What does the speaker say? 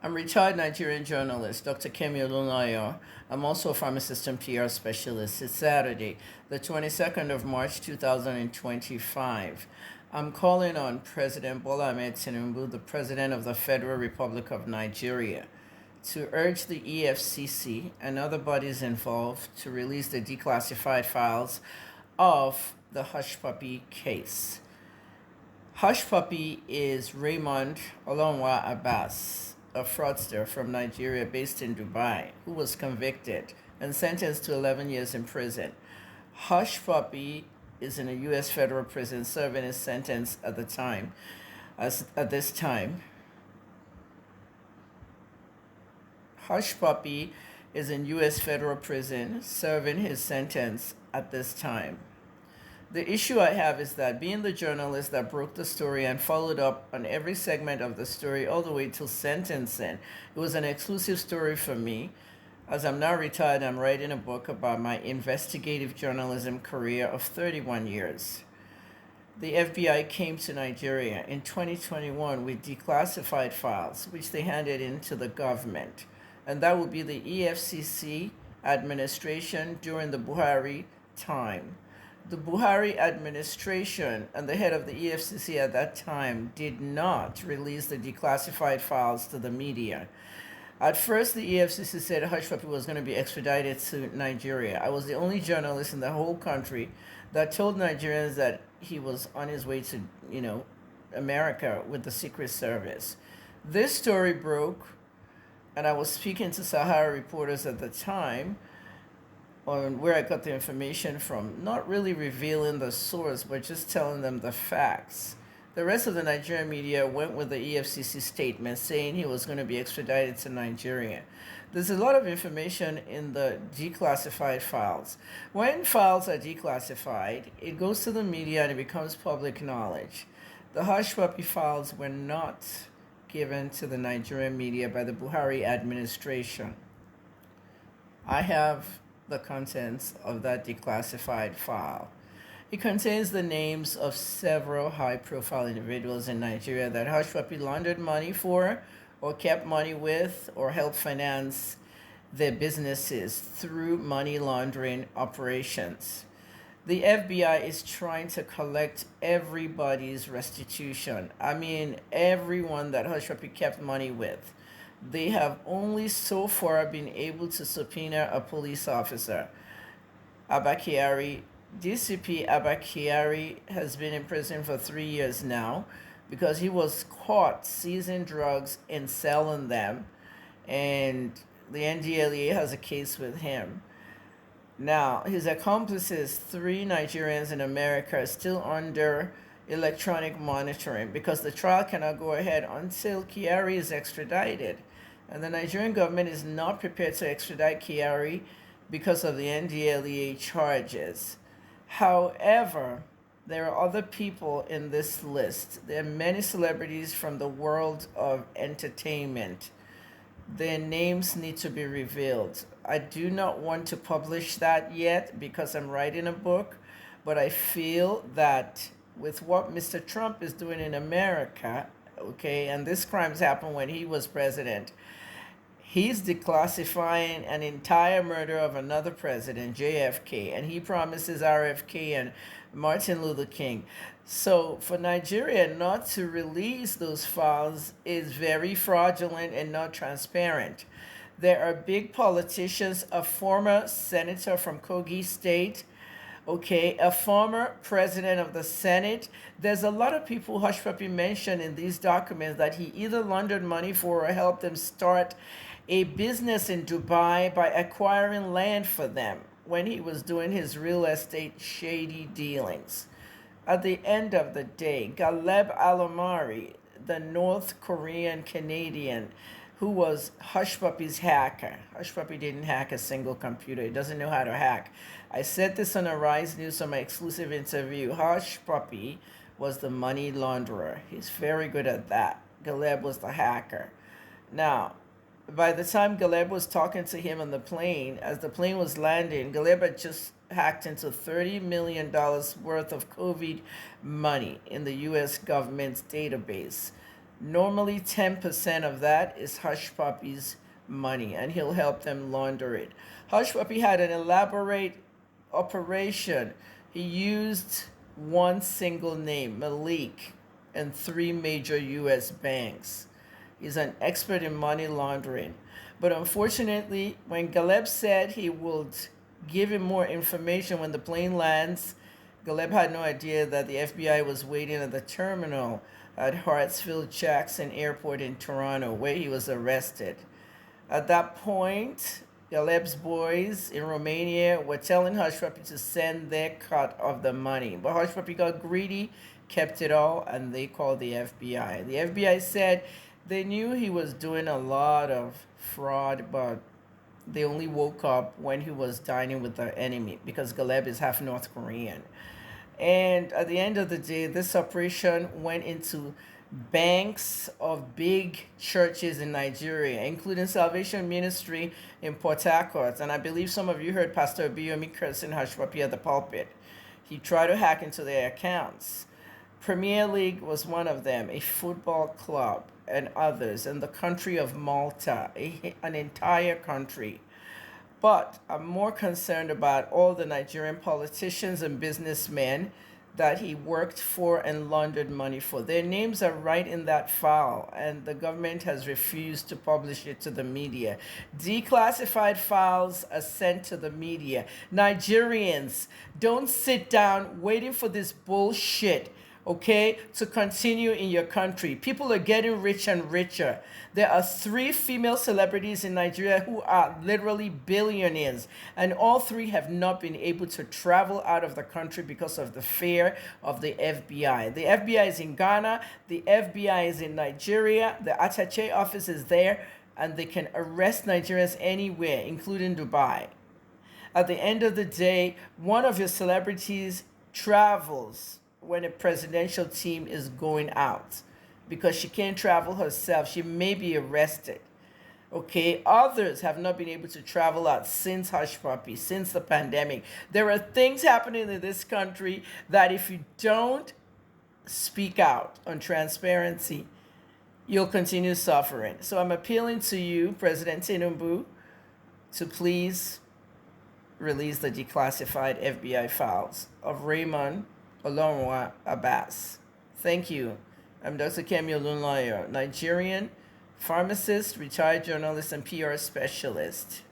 I'm retired Nigerian journalist, Dr. Kemi. I'm also a pharmacist and PR specialist. It's Saturday, the 22nd of March, 2025. I'm calling on President Bola Ahmed Tinubu, the President of the Federal Republic of Nigeria, to urge the EFCC and other bodies involved to release the declassified files of the Hushpuppi case. Hushpuppi is Raymond Olonwa Abbas, a fraudster from Nigeria based in Dubai, who was convicted and sentenced to 11 years in prison. Hushpuppi is in a U.S. federal prison serving his sentence at this time. Hushpuppi is in U.S. federal prison serving his sentence at this time. The issue I have is that being the journalist that broke the story and followed up on every segment of the story all the way till sentencing, it was an exclusive story for me. As I'm now retired, I'm writing a book about my investigative journalism career of 31 years. The FBI came to Nigeria in 2021 with declassified files, which they handed in to the government. And that would be the EFCC administration during the Buhari time. The Buhari administration and the head of the EFCC at that time did not release the declassified files to the media. At first, the EFCC said Hushpuppi was going to be extradited to Nigeria. I was the only journalist in the whole country that told Nigerians that he was on his way to, America with the Secret Service. This story broke, and I was speaking to Sahara reporters at the time on where I got the information from, not really revealing the source, but just telling them the facts. The rest of the Nigerian media went with the EFCC statement saying he was going to be extradited to Nigeria. There's a lot of information in the declassified files. When files are declassified, it goes to the media and it becomes public knowledge. The Hushpuppi files were not given to the Nigerian media by the Buhari administration. I have the contents of that declassified file. It contains the names of several high-profile individuals in Nigeria that Hushpuppi laundered money for, or kept money with, or helped finance their businesses through money laundering operations. The FBI is trying to collect everybody's restitution. I mean, everyone that Hushpuppi kept money with. They have only so far been able to subpoena a police officer. DCP Abba has been in prison for 3 years now because he was caught seizing drugs and selling them, and the NDLEA has a case with him. Now, his accomplices, 3 Nigerians in America, are still under electronic monitoring because the trial cannot go ahead until Kyari is extradited. And the Nigerian government is not prepared to extradite Kyari because of the NDLEA charges. However, there are other people in this list. There are many celebrities from the world of entertainment. Their names need to be revealed. I do not want to publish that yet because I'm writing a book, but I feel that with what Mr. Trump is doing in America, and this crimes happened when he was president, he's declassifying an entire murder of another president, JFK, and he promises RFK and Martin Luther King. So for Nigeria not to release those files is very fraudulent and not transparent. There are big politicians, a former senator from Kogi State, a former president of the Senate. There's a lot of people Hushpuppi mentioned in these documents that he either laundered money for or helped them start a business in Dubai by acquiring land for them when he was doing his real estate shady dealings. At the end of the day, Galeb Alomari, the North Korean Canadian who was Hushpuppi's hacker. Hushpuppi didn't hack a single computer. He doesn't know how to hack. I said this on Arise News on my exclusive interview. Hushpuppi was the money launderer. He's very good at that. Galeb was the hacker. Now, by the time Galeb was talking to him on the plane, as the plane was landing, Galeb had just hacked into $30 million worth of COVID money in the U.S. government's database. Normally 10% of that is Hushpuppi's money, and he'll help them launder it. Hushpuppi had an elaborate operation. He used one single name, Malik, and three major U.S. banks. He's an expert in money laundering. But unfortunately, when Galeb said he would give him more information when the plane lands, Galeb had no idea that the FBI was waiting at the terminal at Hartsfield-Jackson Airport in Toronto, where he was arrested. At that point, Galeb's boys in Romania were telling Hushpuppi to send their cut of the money. But Hushpuppi got greedy, kept it all, and they called the FBI. The FBI said they knew he was doing a lot of fraud, but they only woke up when he was dining with the enemy, because Galeb is half North Korean. And at the end of the day, this operation went into banks of big churches in Nigeria, including Salvation Ministry in Port Harcourt. And I believe some of you heard Pastor Obiyomi cursing Hushpuppi at the pulpit. He tried to hack into their accounts. Premier League was one of them, a football club, and others, in the country of Malta, an entire country. But I'm more concerned about all the Nigerian politicians and businessmen that he worked for and laundered money for. Their names are right in that file, and the government has refused to publish it to the media. Declassified files are sent to the media. Nigerians, don't sit down waiting for this bullshit, okay, to continue in your country. People are getting rich and richer. There are 3 female celebrities in Nigeria who are literally billionaires, and all 3 have not been able to travel out of the country because of the fear of the FBI. The FBI is in Ghana, the FBI is in Nigeria, the attaché office is there, and they can arrest Nigerians anywhere, including Dubai. At the end of the day, one of your celebrities travels when a presidential team is going out, because she can't travel herself. She may be arrested. Okay, others have not been able to travel out since Hushpuppi, since the pandemic. There are things happening in this country that if you don't speak out on transparency, you'll continue suffering. So I'm appealing to you, President Tinubu, to please release the declassified FBI files of Raymond Olorunwa Abbas. Thank you. I'm Dr. Kemi Olunloyo, Nigerian pharmacist, retired journalist, and PR specialist.